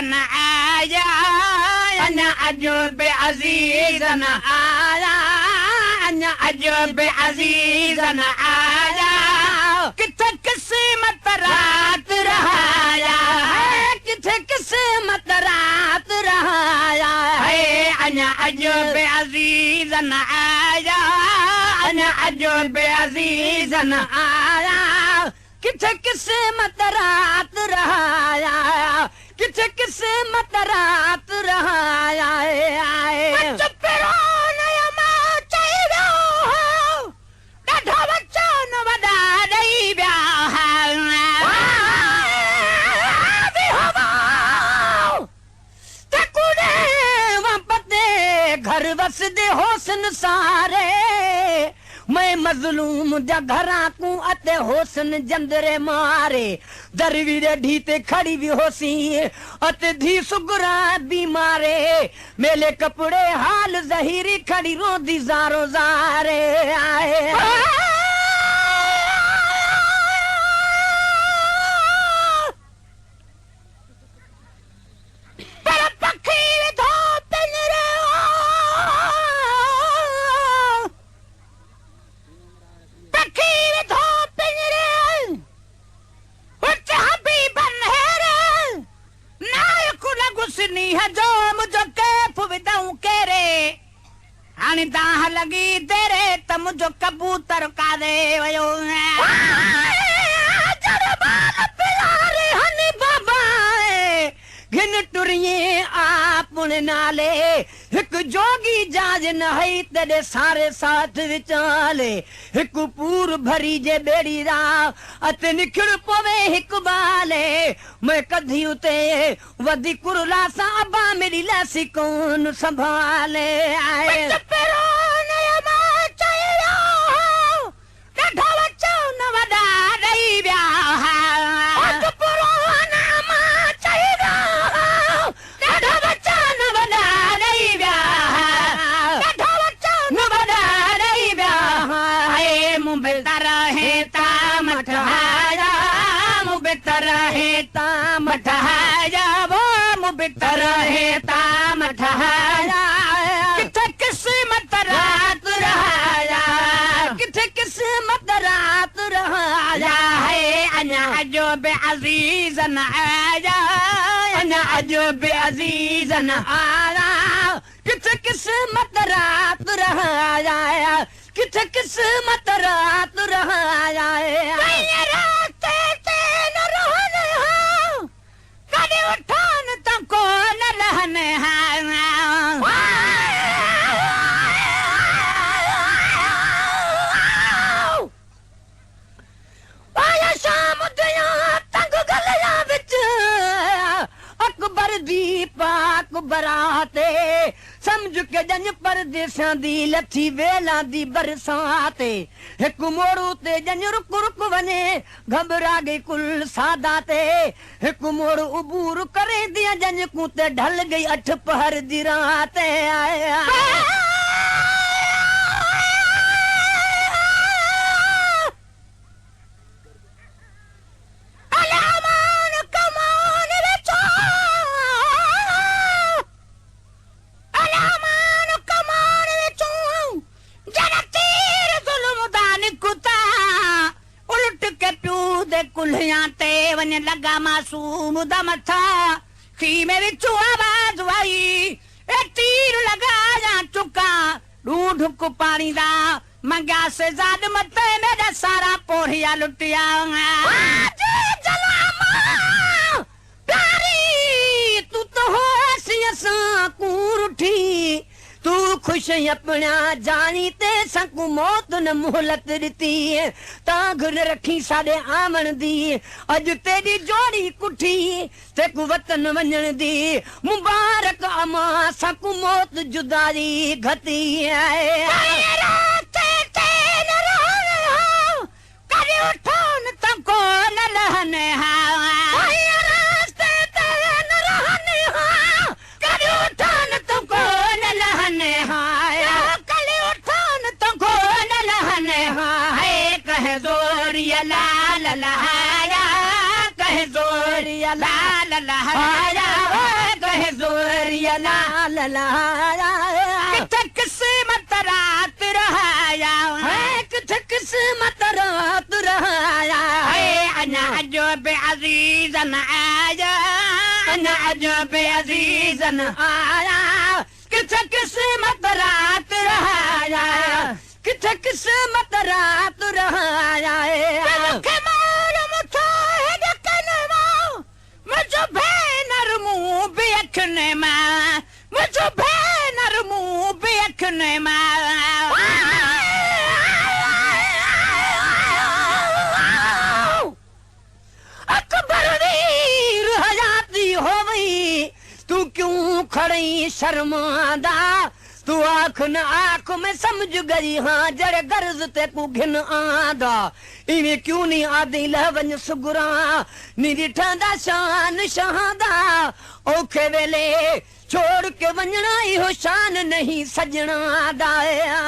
आया अना अजूब अजीजन आया अना अजूब अजीजन आया किथे किस्मत रात रहाया किथे किस्मत रात रहाया है अना अजूब अजीजन आया अना अजूब अजीजन आया किथे किस्मत रात रहाया किथे किस्मत रात रहाया आए चुपरो नया मां चाहियो ॾाढा वचन वॾा ॾेई विया घर वसदे होसन सारे मैं मजलूम जा घरां को अते होसन जंदरे मारे दरवीरे ढीते खड़ी भी होसी अते धी सुगरा बीमारे मेले कपड़े हाल जहीरी खड़ी रोदी जारो जारे आए पर पखी धो पिंजरे है जो मुझो कैफ विदाऊं केरे हाने दाह लगी तेरे त मुझो कबूतर का दे वयो जरबाल पिलारे हनी बाबा घिन टुरिए आपुन नाले हिक जोगी जाज न हई तेरे सारे साथ विचाले हिक पूर भरी जे बेड़ी रा अते निखिड़ पवे हिक बाले मैं कधी उते वदी कुरला सा अबा मेरी लासी कौन संभाले आए चपेरो नया मां चाहियो ॾाढा वचन वॾा ॾेई विया चपेरो नया मां चाहियो ॾाढा वचन वॾा ॾेई विया ॾाढा वचन वॾा ॾेई विया हे मूं बेतर हे ता मठाया मूं बेतर हे ता मठाया वो मूं बेतर हे ता मठाया किथे किस्मत रात रहाया किथे किस्मत रात रहाया है अना अजूब अजीजन आया अना अजूब अजीजन आया किथे किस्मत रात रहाया किथे किस्मत रात रहाया रास्ते ते न रहने हो कभी उठान तुमको न रहने शाम दिया तंग गलिया विच अकबर दी पाक बराते समझ के जंज परदेसां दी लथी वेला दी बरसाते हिक मोड़ू ते जंज रुक रुक वने घबरा गई कुल सादाते हिक मोड़ उबूर करे दिया जंज को ते ढल गई अठ पहर दी राते आया वने लगा मासूम दा मथा खी में विचू आवाज आई ए तीर लगाया चुका ढूंढ को पानी दा मंगा से जाद मते मेरा सारा पोढ़िया लुटिया प्यारी तू तो होसी असा कूर उठी तू खुश अपना जानी ते सकू मौत न मोहलत दिती तांघर रखी साडे आमन दी अज तेरी जोड़ी कुठी ते को वतन वञण दी मुबारक अमा सकू मौत जुदाई घती है रात ते न रहने हो कभी उठो न तुमको न लहने रास्ते ते न रहने हो कभी उठो न तुमको न लहने कह जोरिया लाल लहाया कहे जोरिया ला ला ला आया कहे जोरिया ला ला ला किथे किस्मत रात रहाया है किथे किस्मत रात रहाया अना जो बे अजीजन आया अना जो बे अजीजन आया किथे किस्मत रात रहाया किथे किस्मत रात रहाया के मालूम था है दकनमा मुझे भेनर मुंह बेखने में मुझे भेनर मुंह बेखने में तू क्यों खड़ी शर्मादा तू आँख न आँख में समझ गई हाँ जड़ गर्ज ते को घिन आदा इवे क्यों नहीं आदि लवन सुगुरा निरी ठंदा शान शहादा औखे वेले छोड़ के वंजना इहो शान नहीं सजना दाया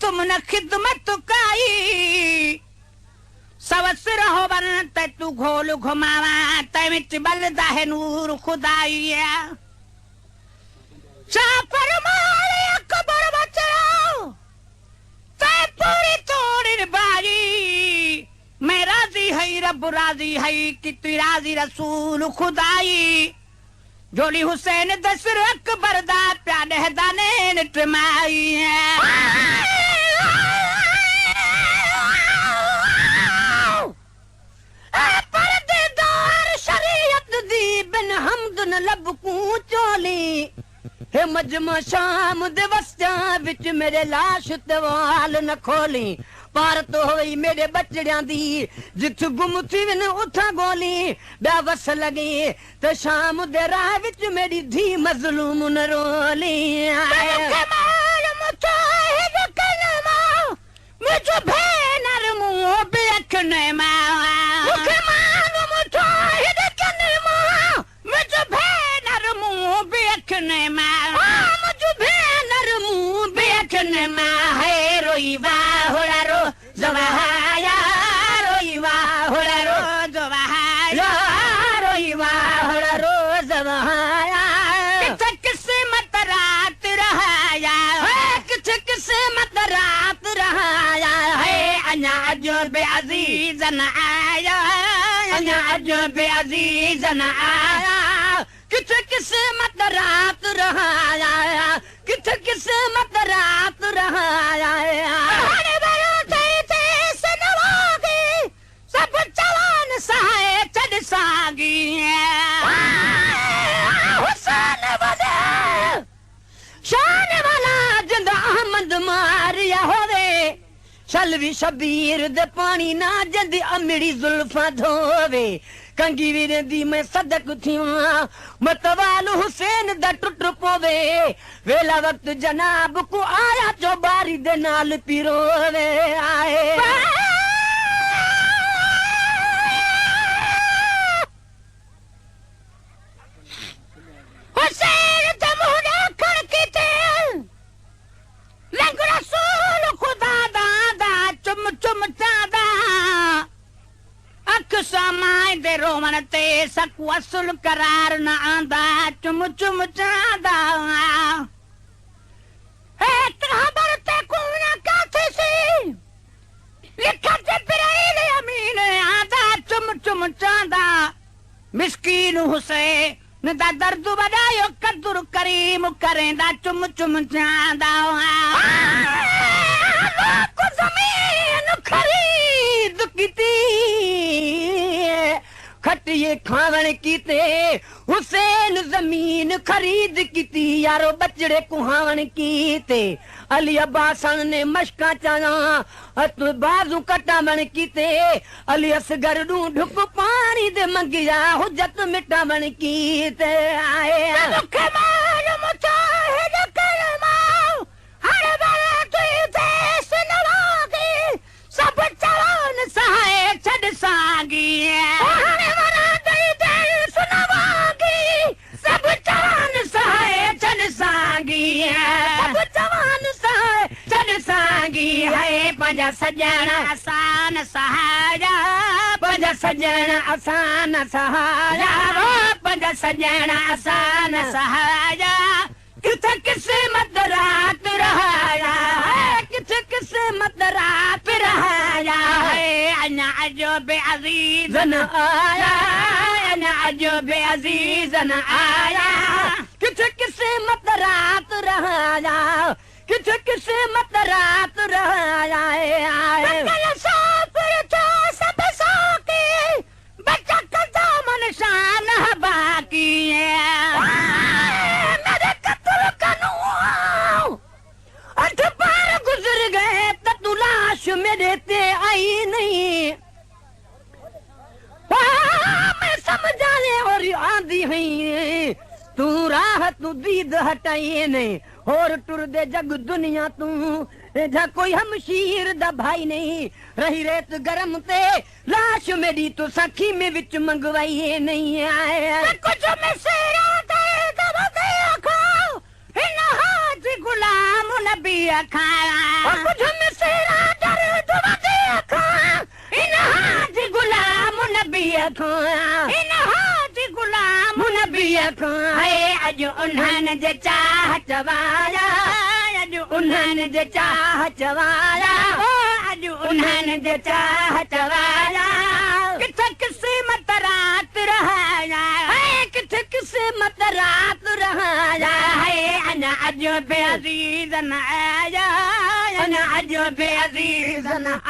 तुमने खिदमत काई सवसर हो बन ते तू घोल घुमावा ते विच बलदा है नूर खुदाईया चापर मारे अकबर बचड़ो ते पूरी तोड़ बारी मैं राजी है रब राजी है कि तू राजी रसूल खुदाई जोली हुसैन दसर अकबर दा प्यादे दाने निटमाई लब को चोली हे मजमा शाम दिवस्या विच मेरे लाश ते वाल न खोली पार तो होई मेरे बचड़ियां दी जिथ गुम थी वन उठा गोली बया वस लगी ते शाम दे राह विच मेरी धी मजलूम न रोली मुझे भेनर मुंह बेखने बेखने मुझे भेनर मुंह बेखने है रोईवा होड़ा रो जवाया रोईवा होड़ा रो जवाया रोईवा होड़ा रो जवाया किथे किस्मत रात रहाया किथे किस्मत रात रहाया है अना जो बे अजीजन आया अना जो बे अजीजन आया किथे किस्मत रात रहाया किथे किस्मत रात रहाया सब जवान सहाय चढ़ सागी हुसैन वाला शान वाला जिंद अहमद मारिया होवे शलवी शबीर दे पानी ना जंदी अमड़ी जुल्फा धोवे कंगी वीर दी मैं सदक थियां मतवाल हुसैन दा टुट पोवे वेला वक्त जनाब को आया चौबारी दे नाल पिरोवे आए हुसैन दा मुंह खड़की ते लंग रसूल खुदा दा चुम चुम चादा अख समाए दे रोमन ते सकु असुल करार न आंदा चुम चुम चादा खबर ते कोना काथे सी लिखा ते पिराइल अमीन आंदा चुम चुम चादा मिस्कीन हुसैन दा दर्द वडायो कदर करीम करेंदा चुम चुम चादा को जमीन खरीद कीती खटिए खावण कीते हुसैन जमीन खरीद कीती यारो बचड़े कुहावण कीते अली अब्बासन ने मशका चाया हथ बाजू कटावण कीते अली असगर डू ढुक पानी दे मंगिया हुज्जत मिटावण कीते आए दुख मालूम चाहे कलमा हर बार तू देश नवागी सब चला सब जवान सां चढ़ सांगी है पंहिंजा सॼण आसान सहारा पंहिंजा सॼण आसान सहारा पंहिंजा सॼण आसान सहारा किथे क़िस्मत रात रहाया किथे क़िस्मत रात रहाया अञा अजो बे अज़ीज़ ज़न आया अञा अजो बे अज़ीज़ न आया किथे क़िस्मत रात रहाया किथे क़िस्मत रात रहाया सब साकी बच्चा कदा मन शान बाकी मेरे कत्ल कनू 8 बार गुजर गए त तू लाश मेरे ते आई नहीं मैं समझाने और आंदी है तू राह तू दीद हटाई नहीं और टुर दे जग दुनिया तू जा कोई हमशीर दा भाई नहीं रही रेत गरम ते लाश मेरी तो सखी में विच मंगवाई नहीं आए कुछ में सेरा दे दब दे खाओ इन हाथ गुलाम नबी खाया कुछ में सेरा दर दब दे खा इन हाथ गुलाम नबी खाया इन हाथ गुलाम नबी खाए अज उन्हनि जे चाह चवाया अज उन्हनि जे चाह चवाया अज उन्हनि जे चाह चवाया किथे क़िस्मत रात रहाया किथे क़िस्मत रात रहाया अञा अजो बे अज़ीज़ न आया अञा अजो बे अज़ीज़ न